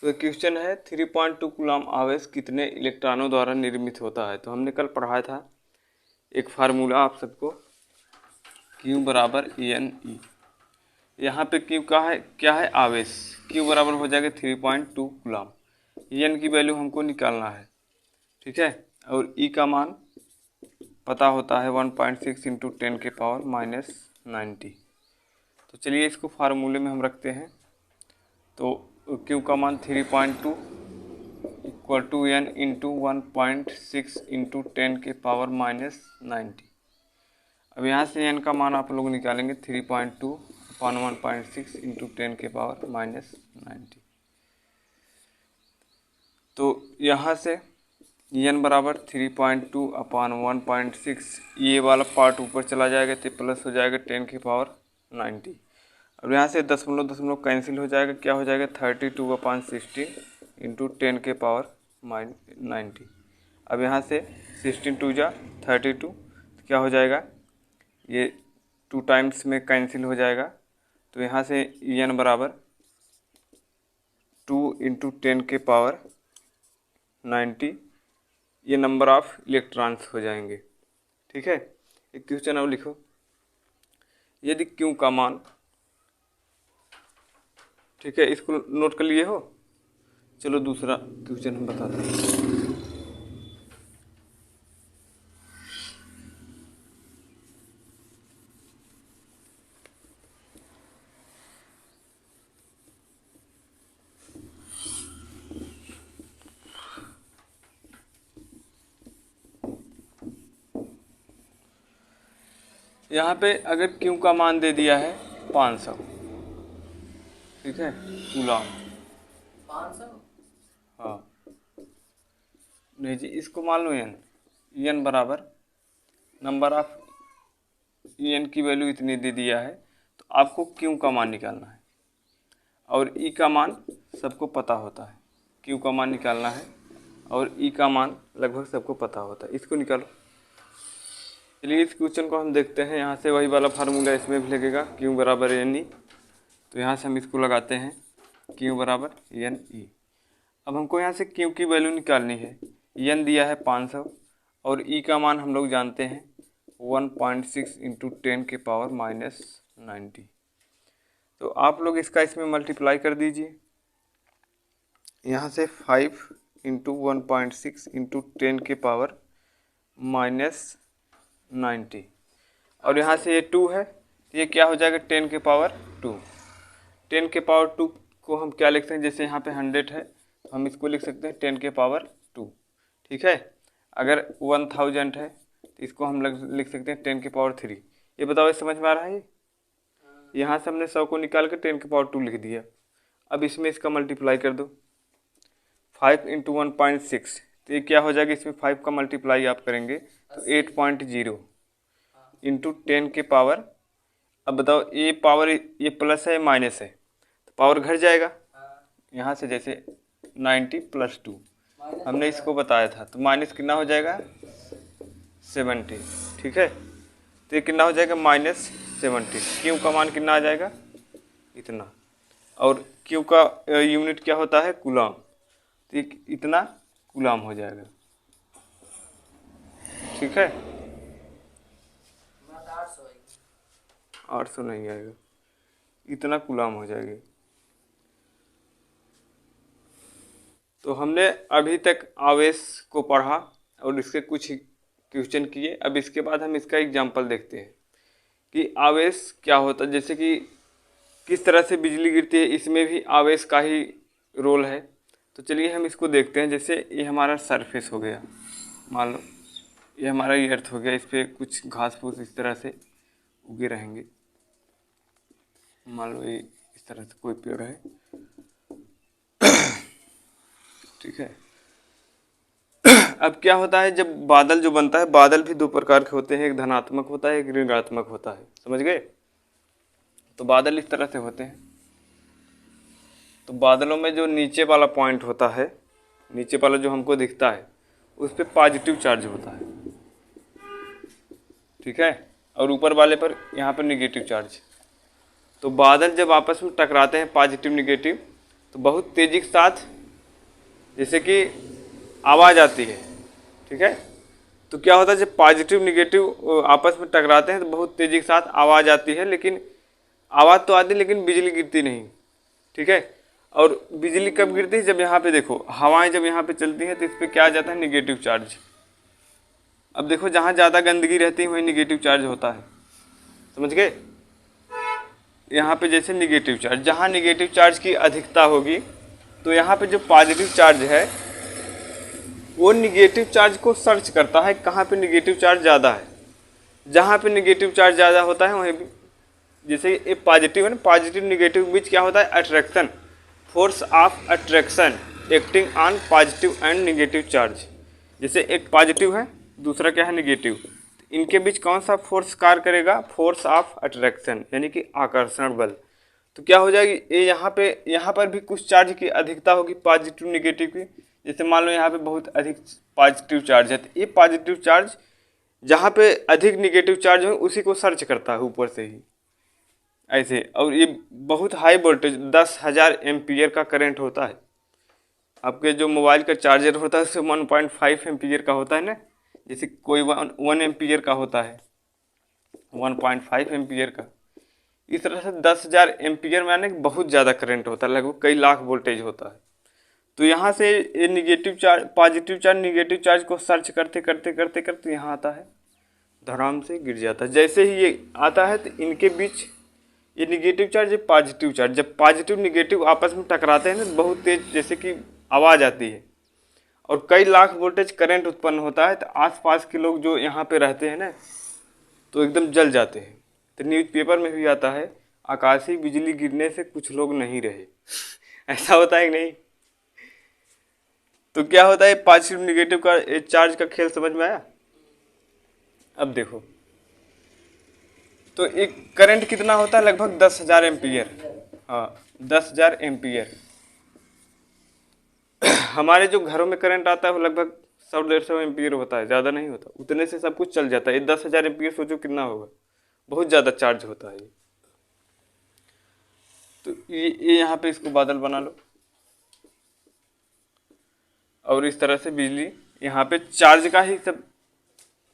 तो क्वेश्चन है 3.2 कूलम आवेश कितने इलेक्ट्रॉनों द्वारा निर्मित होता है। तो हमने कल पढ़ाया था एक फार्मूला आप सबको, Q बराबर ENE। यहाँ पे Q क्या है आवेश, Q बराबर हो जाएगा 3.2 कूलम। EN की वैल्यू हमको निकालना है, ठीक है। और E का मान पता होता है 1.6 इंटू 10 के पावर -90। तो चलिए इसको फार्मूले में हम रखते हैं। तो Q का मान 3.2 equal to N into 1.6 into 10 के पावर -90। अब यहाँ से N का मान आप लोग निकालेंगे 3.2 अपॉन 1.6 इंटू 10 के पावर -90। तो यहाँ से N बराबर 3.2 अपॉन 1.6, ये वाला पार्ट ऊपर चला जाएगा तो प्लस हो जाएगा 10 की पावर 90। अब यहाँ से दशमलव दशमलव कैंसिल हो जाएगा, क्या हो जाएगा 32 अपॉन 16 इंटू 10 के पावर -90। अब यहाँ से 16 टू जा 32, तो क्या हो जाएगा, ये 2 टाइम्स में कैंसिल हो जाएगा। तो यहाँ से N बराबर 2 इंटू 10 के पावर 90, ये नंबर ऑफ इलेक्ट्रॉन्स हो जाएंगे, ठीक है। एक क्वेश्चन और लिखो, यदि Q का मान, ठीक है, इसको नोट कर लिए हो। चलो दूसरा क्वेश्चन हम बताते हैं। यहाँ पे अगर Q का मान दे दिया है 500, ठीक है, कूलम 500, हाँ नहीं जी, इसको मान लो N बराबर नंबर ऑफ N की वैल्यू इतनी दे दिया है, तो आपको Q का मान निकालना है। और E का मान सबको पता होता है, Q का मान निकालना है और E का मान लगभग सबको पता होता है। इसको निकालो। चलिए इस क्वेश्चन को हम देखते हैं। यहाँ से वही वाला फार्मूला इसमें भी लगेगा, Q बराबर NE। तो यहाँ से हम इसको लगाते हैं, Q बराबर NE। अब हमको यहाँ से Q की वैल्यू निकालनी है। N दिया है 500 और E का मान हम लोग जानते हैं 1.6 इंटू 10 के पावर -90। तो आप लोग इसका इसमें मल्टीप्लाई कर दीजिए। यहाँ से 5 इंटू 1.6 इंटू 10 के पावर -90 और यहाँ से ये 2 है, तो ये क्या हो जाएगा 10 के पावर 2। 10 के पावर 2 को हम क्या लिख सकते हैं, जैसे यहाँ पे 100 है तो हम इसको लिख सकते हैं 10 के पावर 2, ठीक है। अगर 1000 है तो इसको हम लिख सकते हैं 10 के पावर 3। ये बताओ, समझ में आ रहा है? यहाँ से हमने 100 को निकाल कर 10 के पावर 2 लिख दिया। अब इसमें इसका मल्टीप्लाई कर दो, 5 इंटू 1.6, तो ये क्या हो जाएगा, इसमें 5 का मल्टीप्लाई आप करेंगे तो 8.0 इंटू 10 के पावर। अब बताओ ये पावर, ये प्लस है माइनस है, तो पावर घट जाएगा। यहाँ से जैसे 90 प्लस 2 हमने इसको बताया था, तो माइनस कितना हो जाएगा 70, ठीक है। तो ये कितना हो जाएगा -70। Q का मान कितना आ जाएगा, इतना। और Q का यूनिट क्या होता है, कूलम। तो इतना कूलम हो जाएगा, ठीक है। 800 नहीं आएगा, इतना कूलम हो जाएगी। तो हमने अभी तक आवेश को पढ़ा और इसके कुछ क्वेश्चन किए। अब इसके बाद हम इसका एग्जाम्पल देखते हैं कि आवेश क्या होता है, जैसे कि किस तरह से बिजली गिरती है, इसमें भी आवेश का ही रोल है। तो चलिए हम इसको देखते हैं। जैसे ये हमारा सरफेस हो गया, मान लो ये हमारा अर्थ हो गया, इस पर कुछ घास फूस इस तरह से उगे रहेंगे। मान लो ये इस तरह से कोई पेड़ है, ठीक है। अब क्या होता है, जब बादल जो बनता है, बादल भी दो प्रकार के होते हैं, एक धनात्मक होता है, एक ऋणात्मक होता है, समझ गए। तो बादल इस तरह से होते हैं। तो बादलों में जो नीचे वाला पॉइंट होता है, नीचे वाला जो हमको दिखता है, उस पर पॉजिटिव चार्ज होता है, ठीक है, और ऊपर वाले पर यहाँ पर निगेटिव चार्ज। तो बादल जब आपस में टकराते हैं पॉजिटिव निगेटिव, तो बहुत तेजी के साथ जैसे कि आवाज़ आती है, ठीक है। तो क्या होता है जब पॉजिटिव निगेटिव आपस में टकराते हैं तो बहुत तेजी के साथ आवाज़ आती है, लेकिन आवाज़ तो आती है लेकिन बिजली गिरती नहीं, ठीक है। और बिजली कब गिरती है, जब यहाँ पे देखो हवाएं जब यहाँ पे चलती हैं तो इस पर क्या आ जाता है, निगेटिव चार्ज। अब देखो जहाँ ज़्यादा गंदगी रहती है वहीं निगेटिव चार्ज होता है, समझ गए। यहाँ पे जैसे निगेटिव चार्ज, जहाँ निगेटिव चार्ज की अधिकता होगी तो यहाँ पे जो पॉजिटिव चार्ज है वो निगेटिव चार्ज को सर्च करता है कहाँ पे निगेटिव चार्ज ज़्यादा है। जहाँ पे निगेटिव चार्ज ज़्यादा होता है वहीं भी, जैसे ये पॉजिटिव है ना, पॉजिटिव निगेटिव के बीच क्या होता है, attraction, force of attraction acting on positive and negative charge. जैसे एक पॉजिटिव है दूसरा क्या है, निगेटिव, इनके बीच कौन सा फोर्स कार्य करेगा, फोर्स ऑफ अट्रैक्शन यानी कि आकर्षण बल। तो क्या हो जाएगी, ये यहाँ पर भी कुछ चार्ज की अधिकता होगी पॉजिटिव निगेटिव की। जैसे मान लो यहाँ पे बहुत अधिक पॉजिटिव चार्ज है तो ये पॉजिटिव चार्ज जहाँ पे अधिक निगेटिव चार्ज हो उसी को सर्च करता है ऊपर से ही ऐसे। और ये बहुत हाई वोल्टेज 10,000 एम्पीयर का करंट होता है। आपके जो मोबाइल का चार्जर होता है उससे 1.5 एम्पीयर का होता है ना, जैसे कोई 1 एम्पीयर का होता है, 1.5 एम्पीयर का। इस तरह से 10,000 एम्पीयर में आने बहुत ज़्यादा करंट होता है, लगभग कई लाख वोल्टेज होता है। तो यहाँ से ये negative charge positive charge negative charge को सर्च करते करते करते करते यहाँ आता है, धड़ाम से गिर जाता है। जैसे ही ये आता है तो इनके बीच ये निगेटिव चार्ज ये पॉजिटिव चार्ज, जब पॉजिटिव निगेटिव आपस में टकराते हैं ना तो बहुत तेज जैसे कि आवाज़ आती है और कई लाख वोल्टेज करंट उत्पन्न होता है। तो आसपास के लोग जो यहाँ पे रहते हैं ना तो एकदम जल जाते हैं। तो न्यूज़ पेपर में भी आता है आकाशीय बिजली गिरने से कुछ लोग नहीं रहे ऐसा होता है कि नहीं। तो क्या होता है पॉजिटिव निगेटिव का चार्ज का खेल समझ में आया। अब देखो तो एक करंट कितना होता है, लगभग 10,000 एम्पीयर, हाँ 10,000 एम्पीयर। हमारे जो घरों में करंट आता है वो लगभग 100-150 एम्पीयर होता है, ज़्यादा नहीं होता, उतने से सब कुछ चल जाता है। ये 10,000 एम्पीयर सोचो कितना होगा, बहुत ज़्यादा चार्ज होता है ये। तो ये यहाँ पे इसको बादल बना लो और इस तरह से बिजली यहाँ पे चार्ज का ही सब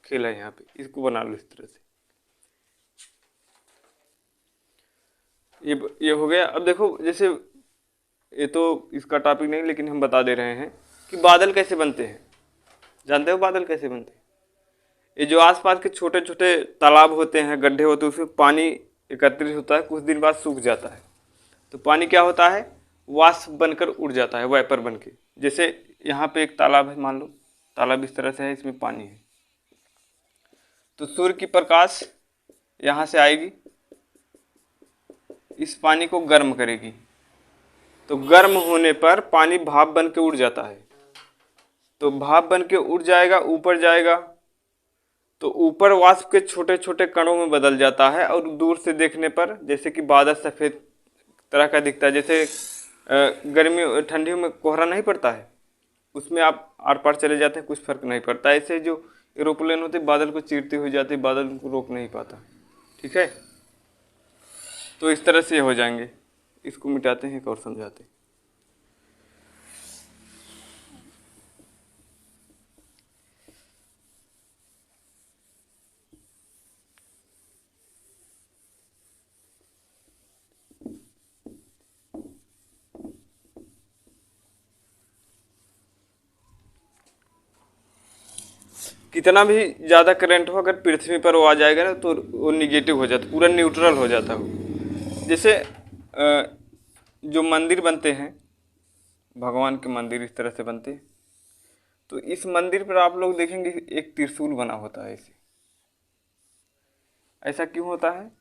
खेल है, यहाँ पे इसको बना लो इस तरह से। ये हो गया। अब देखो जैसे ये तो इसका टॉपिक नहीं लेकिन हम बता दे रहे हैं कि बादल कैसे बनते हैं। जानते हो बादल कैसे बनते हैं? ये जो आसपास के छोटे छोटे तालाब होते हैं, गड्ढे होते हैं, उसमें पानी एकत्रित होता है, कुछ दिन बाद सूख जाता है तो पानी क्या होता है, वाष्प बनकर उड़ जाता है, वाइपर बन के। जैसे यहाँ पे एक तालाब है, मान लो तालाब इस तरह से है, इसमें पानी है तो सूर्य की प्रकाश यहाँ से आएगी, इस पानी को गर्म करेगी, तो गर्म होने पर पानी भाप बन के उड़ जाता है। तो भाप बन के उड़ जाएगा, ऊपर जाएगा तो ऊपर वाष्प के छोटे छोटे कणों में बदल जाता है और दूर से देखने पर जैसे कि बादल सफ़ेद तरह का दिखता है। जैसे गर्मी ठंडियों में कोहरा नहीं पड़ता है, उसमें आप आर पार चले जाते हैं, कुछ फर्क नहीं पड़ता। ऐसे जो एरोप्लेन होते बादल को चीरते हुए जाते, बादल उनको रोक नहीं पाता, ठीक है। तो इस तरह से हो जाएंगे, इसको मिटाते हैं और समझाते हैं। कितना भी ज़्यादा करंट हो अगर पृथ्वी पर वो आ जाएगा ना तो वो निगेटिव हो जाता, पूरा न्यूट्रल हो जाता है। जैसे जो मंदिर बनते हैं, भगवान के मंदिर इस तरह से बनते हैं, तो इस मंदिर पर आप लोग देखेंगे एक त्रिशूल बना होता है ऐसे। ऐसा क्यों होता है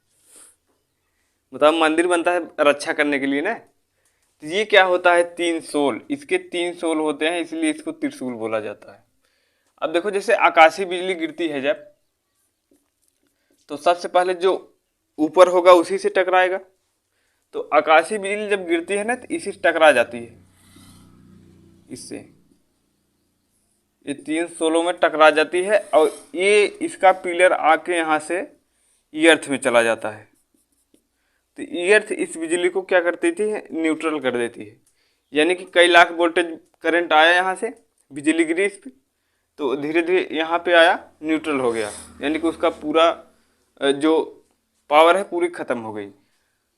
बताओ? मंदिर बनता है रक्षा करने के लिए ना। तो ये क्या होता है, 3 सोल, इसके 3 सोल होते हैं, इसलिए इसको त्रिशूल बोला जाता है। अब देखो जैसे आकाशीय बिजली गिरती है जब, तो सबसे पहले जो ऊपर होगा उसी से टकराएगा। तो आकाशीय बिजली जब गिरती है ना तो इसी से टकरा जाती है, इससे ये 3 सोलों में टकरा जाती है और ये इसका पिलर आके यहाँ से अर्थ में चला जाता है। तो अर्थ इस बिजली को क्या करती थी, न्यूट्रल कर देती है। यानी कि कई लाख वोल्टेज करंट आया यहाँ से, बिजली गिरी इस पे, तो धीरे धीरे यहाँ पे आया, न्यूट्रल हो गया, यानी कि उसका पूरा जो पावर है पूरी ख़त्म हो गई।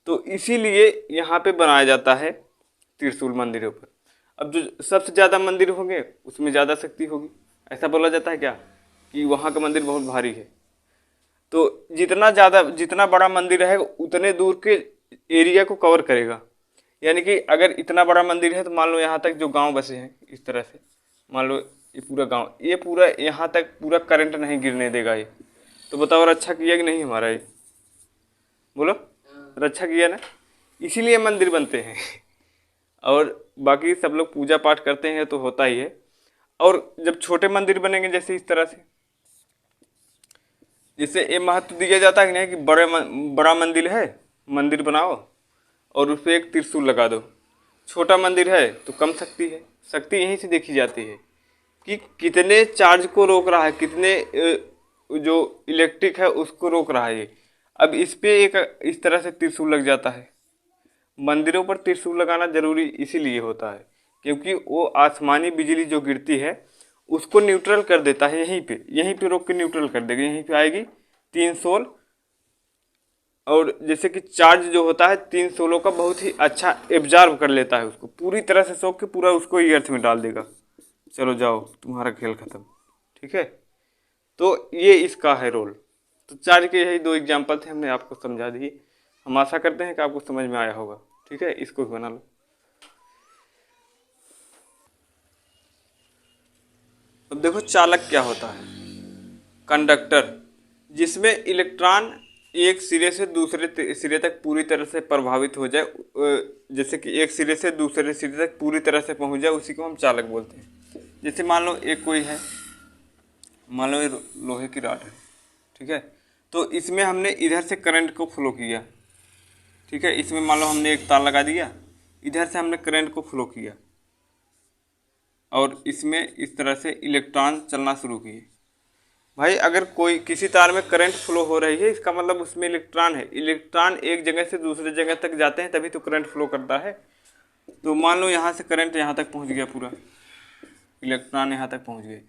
तो इसीलिए यहाँ पे बनाया जाता है त्रिशूल मंदिरों पर। अब जो सबसे ज़्यादा मंदिर होंगे उसमें ज़्यादा शक्ति होगी, ऐसा बोला जाता है क्या, कि वहाँ का मंदिर बहुत भारी है। तो जितना बड़ा मंदिर है उतने दूर के एरिया को कवर करेगा। यानी कि अगर इतना बड़ा मंदिर है तो मान लो यहाँ तक जो गांव बसे हैं इस तरह से, मान लो ये पूरा गांव, ये पूरा यहाँ तक पूरा करंट नहीं गिरने देगा ये। तो बताओ रक्षा किया कि नहीं हमारा ये, बोलो रक्षा किया ना, इसीलिए मंदिर बनते हैं। और बाकी सब लोग पूजा पाठ करते हैं तो होता ही है। और जब छोटे मंदिर बनेंगे जैसे इस तरह से, जिससे ये महत्व दिया जाता है कि नहीं कि बड़ा मंदिर है, मंदिर बनाओ और उस पर एक त्रिशूल लगा दो। छोटा मंदिर है तो कम शक्ति है, शक्ति यहीं से देखी जाती है कि कितने चार्ज को रोक रहा है, कितने जो इलेक्ट्रिक है उसको रोक रहा है ये। अब इस पे एक इस तरह से त्रिशूल लग जाता है। मंदिरों पर त्रिशूल लगाना जरूरी इसीलिए होता है क्योंकि वो आसमानी बिजली जो गिरती है उसको न्यूट्रल कर देता है, यहीं पे रोक के न्यूट्रल कर देगा। यहीं पे आएगी 3 सोल, और जैसे कि चार्ज जो होता है 3 सोलों का बहुत ही अच्छा एब्जॉर्ब कर लेता है, उसको पूरी तरह से सोख के पूरा उसको ही अर्थ में डाल देगा। चलो जाओ तुम्हारा खेल खत्म, ठीक है। तो ये इसका है रोल। तो चार्ज के यही 2 एग्जाम्पल थे, हमने आपको समझा दिए। हम आशा करते हैं कि आपको समझ में आया होगा, ठीक है। इसको भी बना लो। अब देखो चालक क्या होता है, कंडक्टर, जिसमें इलेक्ट्रॉन एक सिरे से दूसरे सिरे तक पूरी तरह से प्रभावित हो जाए, जैसे कि एक सिरे से दूसरे सिरे तक पूरी तरह से पहुंच जाए, उसी को हम चालक बोलते हैं। जैसे मान लो एक कोई है, मान लो ये लोहे की रॉड है, ठीक है। तो इसमें हमने इधर से करंट को फ्लो किया, ठीक है। इसमें मान लो हमने एक तार लगा दिया, इधर से हमने करंट को फ्लो किया और इसमें इस तरह से इलेक्ट्रॉन चलना शुरू किए। भाई अगर कोई किसी तार में करंट फ्लो हो रही है, इसका मतलब उसमें इलेक्ट्रॉन है। इलेक्ट्रॉन एक जगह से दूसरे जगह तक जाते हैं तभी तो करंट फ्लो करता है। तो मान लो यहाँ से करंट यहाँ तक पहुँच गया, पूरा इलेक्ट्रॉन यहाँ तक पहुँच गए,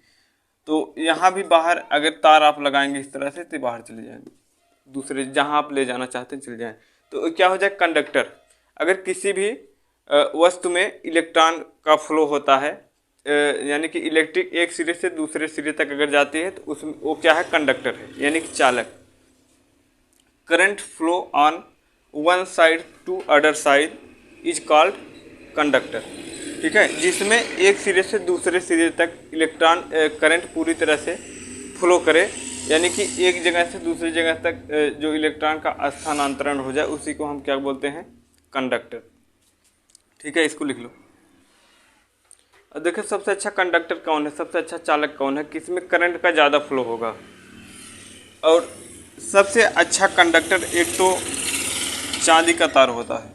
तो यहाँ भी बाहर अगर तार आप लगाएंगे इस तरह से तो बाहर चले जाएंगे, दूसरे जहाँ आप ले जाना चाहते हैं चले जाएँ। तो क्या हो जाए, कंडक्टर। अगर किसी भी वस्तु में इलेक्ट्रॉन का फ्लो होता है, यानी कि इलेक्ट्रिक एक सिरे से दूसरे सिरे तक अगर जाती है तो उसमें वो क्या है, कंडक्टर है, यानी कि चालक। Current flow on one side to other side is called conductor, ठीक है। जिसमें एक सिरे से दूसरे सिरे तक इलेक्ट्रॉन करंट पूरी तरह से फ्लो करे, यानी कि एक जगह से दूसरी जगह तक जो इलेक्ट्रॉन का स्थानांतरण हो जाए, उसी को हम क्या बोलते हैं, कंडक्टर, ठीक है। इसको लिख लो। अब देखो सबसे अच्छा कंडक्टर कौन है, सबसे अच्छा चालक कौन है, किसमें करंट का ज़्यादा फ्लो होगा। और सबसे अच्छा कंडक्टर एक तो चांदी का तार होता है।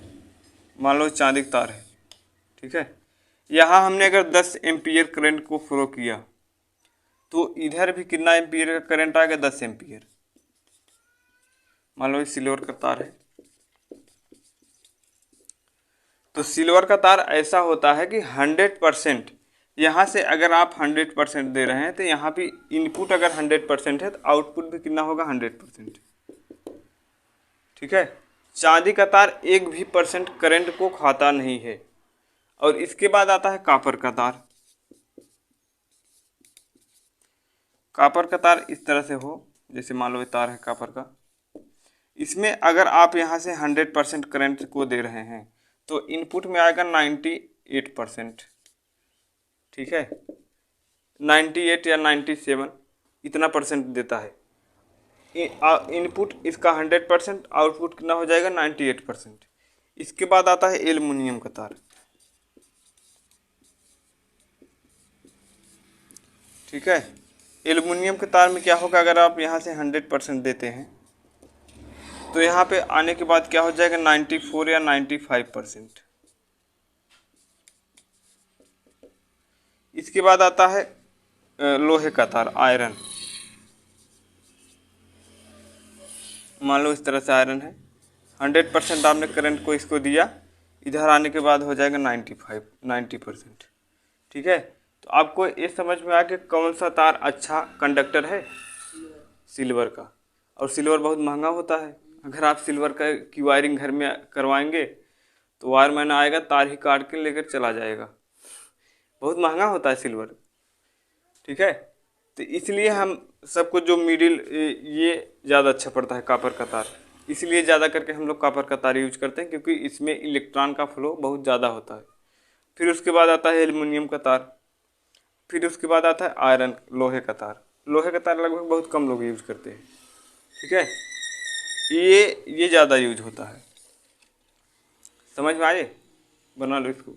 मान लो चांदी का तार है, ठीक है। यहाँ हमने अगर 10 एम्पियर करंट को फ्लो किया तो इधर भी कितना एम्पियर का करंट आएगा, 10 एम्पियर। मान लो ये सिल्वर का तार है, तो सिल्वर का तार ऐसा होता है कि 100%, यहाँ से अगर आप 100% दे रहे हैं तो यहाँ भी इनपुट अगर 100% है तो आउटपुट भी कितना होगा, 100%, ठीक है। चांदी का तार एक भी % करंट को खाता नहीं है। और इसके बाद आता है कॉपर का तार। कॉपर का तार इस तरह से हो, जैसे मान लो ये तार है कॉपर का, इसमें अगर आप यहाँ से 100% करंट को दे रहे हैं तो इनपुट में आएगा 98%, ठीक है। 98 या 97 इतना % देता है इनपुट इसका 100%, आउटपुट कितना हो जाएगा, 98%। इसके बाद आता है एल्युमिनियम का तार, ठीक है। एल्युमिनियम के तार में क्या होगा, अगर आप यहाँ से 100% देते हैं तो यहाँ पे आने के बाद क्या हो जाएगा, 94 या 95%। इसके बाद आता है लोहे का तार, आयरन। मान लो इस तरह से आयरन है, 100% आपने करंट को इसको दिया, इधर आने के बाद हो जाएगा 90%। ठीक है, तो आपको ये समझ में आ कि कौन सा तार अच्छा कंडक्टर है, सिल्वर का। और सिल्वर बहुत महंगा होता है। अगर आप सिल्वर का की वायरिंग घर में करवाएंगे तो वायरमैन आएगा, तार ही काट के लेकर चला जाएगा। बहुत महंगा होता है सिल्वर। ठीक है, तो इसलिए हम सबको जो मिडिल ये ज़्यादा अच्छा पड़ता है कॉपर का तार। इसलिए ज़्यादा करके हम लोग कॉपर का तार यूज करते हैं, क्योंकि इसमें इलेक्ट्रॉन का फ्लो बहुत ज़्यादा होता है। फिर उसके बाद आता है एल्युमिनियम का तार, फिर उसके बाद आता है आयरन, लोहे का तार। लोहे का तार लगभग बहुत कम लोग यूज करते हैं। ठीक है, ये ज़्यादा यूज होता है। समझ में आए? बना लो इसको।